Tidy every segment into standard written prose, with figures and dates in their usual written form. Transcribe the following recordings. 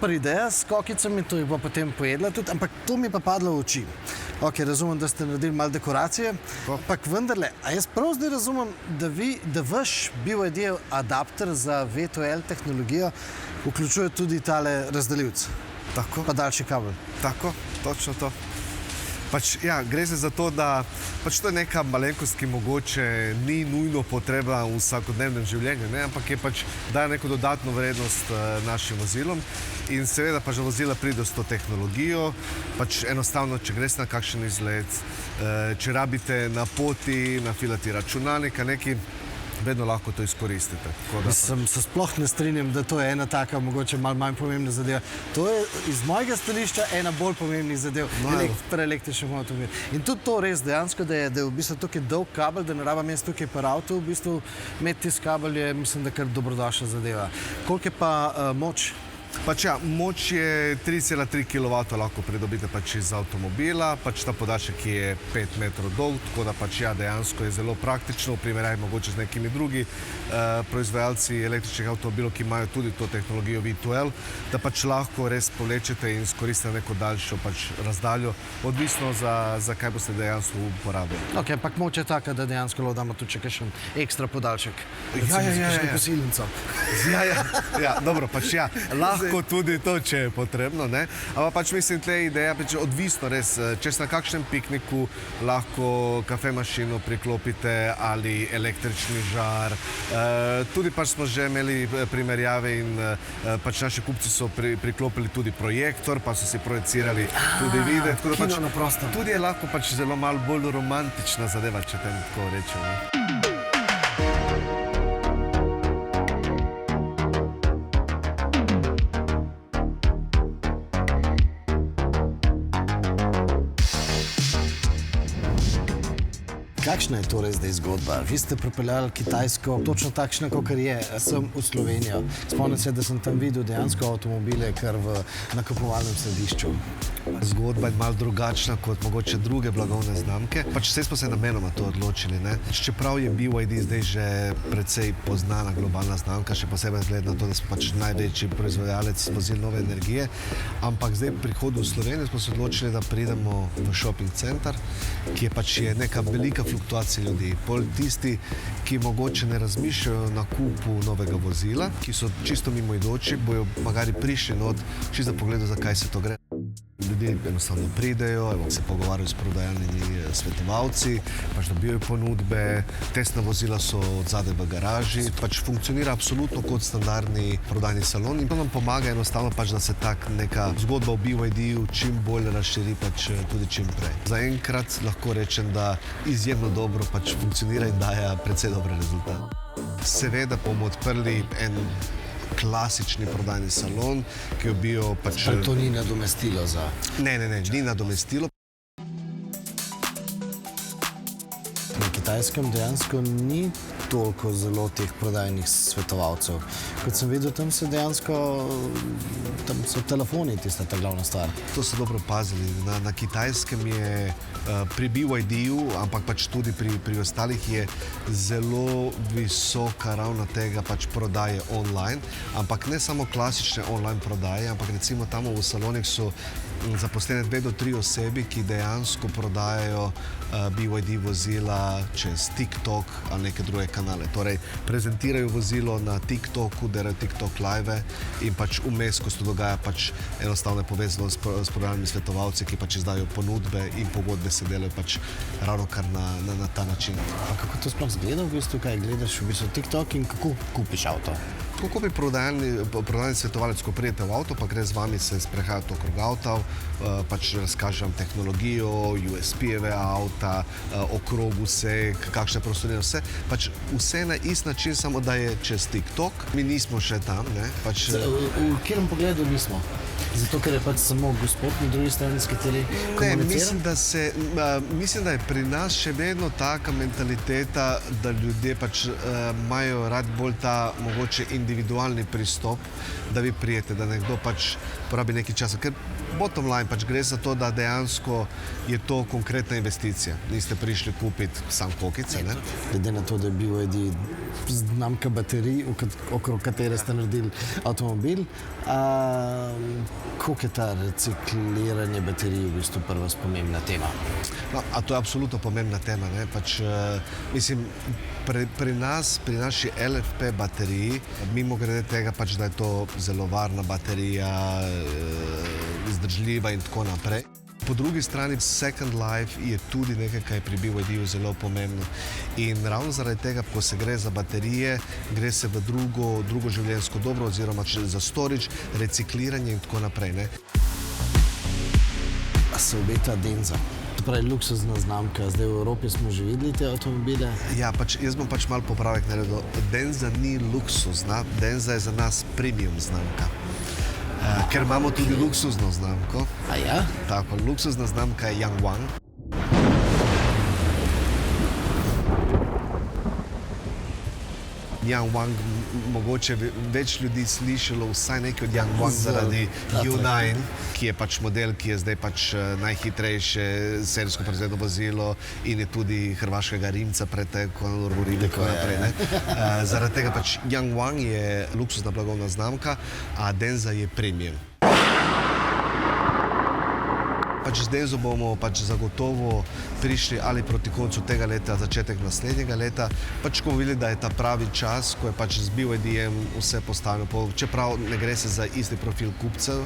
super ideja s kokicami, to jih bo potem pojedla tudi, ampak to mi je pa padlo v oči. Ok, razumem, da ste naredili malo dekoracije, ampak vendarle, a jaz prav zdaj razumem, da vaš BYD adapter za V2L tehnologijo vključuje tudi tale razdaljivec? Tako. Pa daljši kabel. Tako, točno to. Gre se za to, da to je neka malenkost, ki mogoče ni nujno potreba v vsakodnevnem življenju, ampak je daje neko dodatno vrednost našim vozilom in seveda že vozila pride s to tehnologijo, enostavno, če greste na kakšen izlet, če rabite na poti nafilati računalnika, neki vedno lahko to izkoristite. Mislim, se sploh ne strinjam, da to je ena taka, mogoče malo manj pomembna zadeva. To je iz mojega stališča ena bolj pomembnih zadev pri električnem avtomobilu. In tudi to res dejansko, da je v bistvu tukaj dolg kabel, da ne rabim jaz tukaj per avto, v bistvu imeti tisti kabel je, mislim, da kar dobrodošla zadeva. Koliko je pa moč? Moč je 3,3 kW lahko pridobite iz avtomobila, ta podaljšek je 5 metrov dolg, tako da dejansko je zelo praktično v primerjavi mogoče z nekimi drugi proizvajalci električnih avtomobilov, ki imajo tudi to tehnologijo V2L, da lahko res povlečete in izkoristite neko daljšo razdaljo, odvisno za kaj boste dejansko uporabili. Ok, ampak moč je taka, da dejansko lahko damo tudi še kakšen ekstra podaljšek. Ja. Posilnico. Ja, dobro, lahko tudi to, če je potrebno, ampak mislim, tle je ideja, odvisno res, če ste na kakšnem pikniku, lahko kafemašino priklopite ali električni žar. Tudi smo že imeli primerjave in naši kupci so priklopili tudi projektor, pa so si projecirali tudi video. Kino na prostem. Tudi je lahko zelo malo bolj romantična zadeva, če tem tako rečem. Kakšna je torej zdaj zgodba? Vi ste pripeljali Kitajsko, točno takšna, kakor je, sem v Slovenijo. Spomnim se, da sem tam videl dejansko avtomobile kar v nakupovalnem središču. Zgodba je malo drugačna kot mogoče druge blagovne znamke. Vse smo se namenoma to odločili. Čeprav je BYD zdaj že precej poznana globalna znamka, še posebej glede na to, da smo največji proizvajalec vozil nove energije, ampak zdaj pri prihodu v Slovenijo smo se odločili, da pridemo v shopping center, ki je neka velika fluktuacija ljudi. Tisti, ki mogoče ne razmišljajo o nakupu novega vozila, ki so čisto mimoidoči, bojo magari prišli not, čisto da pogledajo, zakaj se to gre. Ljudje enostavno pridejo, se pogovarjajo s prodajalnimi svetovalci, dobijo ponudbe, testna vozila so odzadaj v garaži, funkcionira absolutno kot standardni prodajni salon in to nam pomaga enostavno, da se neka zgodba o BYD-ju čim bolj razširi, tudi čim prej. Zaenkrat lahko rečem, da izjemno dobro funkcionira in daje precej dobre rezultate. Seveda bomo odprli en klasični prodajni salon, ki je bil To ni nadomestilo za... Ne, ni nadomestilo. Na Kitajskem dejansko ni toliko zelo teh prodajnih svetovalcev. Kot sem videl, tam so dejansko telefoni tista ta glavna stvar. To so dobro pazili. Na Kitajskem je pri BYD-ju, ampak tudi pri ostalih je zelo visoka ravna tega prodaje online, ampak ne samo klasične online prodaje, ampak recimo tam v salonih so zaposlene 2 do 3 osebi, ki dejansko prodajajo BYD vozila čez TikTok ali neke druge kanale. Torej, prezentirajo vozilo na TikToku, delajo TikTok live in vmes, ko se to dogaja, enostavno je povezano s prodajalnimi svetovalci, ki izdajo ponudbe in pogodbe se delajo ravno kar na ta način. Pa kako to sploh zgleda v bistvu, kaj gledaš v bistvu TikTok in kako kupiš avto? Kako bi prodajni svetovalec, ko prijete v avto, pa gre z vami se sprehajati okrog avta, razkaže vam tehnologijo, USP-jeve avta, okrog vse, kakšne prostorine, vse. Vse na ist način, samo da je čez TikTok. Mi nismo še tam, V katerem pogledu nismo? Zato, ker je samo gospod na drugi strani, s kateri komunicira? Mislim, da je pri nas še vedno taka mentaliteta, da ljudje imajo rad bolj ta mogoče individualni pristop, da vi prijete, da nekdo porabi nekaj časa. Ker bottom line gre za to, da dejansko je to konkretna investicija. Niste prišli kupiti sam kokice. Glede na to, da je BYD znamka baterij, okrog katere ste naredili avtomobil. Koliko je ta recikliranje baterij v bistvu prva pomembna tema? No, a to je absolutno pomembna tema. Ne? Pač, mislim, pri naši LFP bateriji, mimo grede tega, pač, da je to zelo varna baterija, izdržljiva in tako naprej. Po drugi strani, Second Life je tudi nekaj, kar je pri BYD-ju zelo pomembno. In ravno zaradi tega, ko se gre za baterije, gre se v drugo življenjsko dobro, oziroma za storage, recikliranje in tako naprej. Ne? Se obeta Denza. To pravi luksuzna znamka. Zdaj v Evropi smo že videli te avtomobile. Ja, pač, jaz bom pač malo popravek naredil. Denza ni luksuzna, Denza je za nas premium znamka. Ker imamo tudi luksuzno znamko. A ja? Tako, luksuzna znamka je Yangwang. Yangwang, mogoče več ljudi slišalo vsaj nekaj od Yangwang zaradi U9, ki je pač model, ki je zdaj pač najhitrejše serijsko proizvedeno vozilo in je tudi hrvaškega Rimca pretekel, in tako naprej. Zaradi tega pač Yangwang je luksuzna blagovna znamka, a Denza je premium. Pač z Denzo bomo pač zagotovo prišli ali proti koncu tega leta, začetek naslednjega leta. Pač ko videli, da je ta pravi čas, ko je pač z BYD-jem vse postavljeno. Čeprav ne gre se za isti profil kupcev,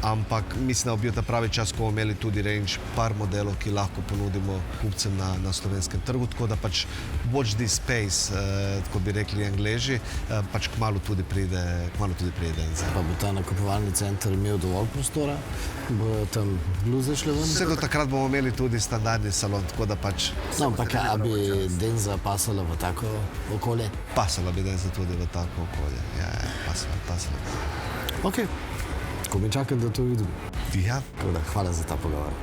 ampak mislim, da bi bil ta pravi čas, ko bomo imeli tudi range par modelov, ki lahko ponudimo kupcem na slovenskem trgu. Tako da pač watch this space, tako bi rekli Angleži, pač kmalu tudi pride Denza. Pa bo ta nakupovalni center imel dovolj prostora? Bojo tam bluze šle ven? Vse do takrat bomo imeli tudi standardni salon, tako da pač... No, ampak a bi Denza pasala v tako okolje? Pasala bi Denza tudi v tako okolje, ja, pasala. Ok, ko mi čakam, da to vidim. Ja. Hvala za ta pogovor.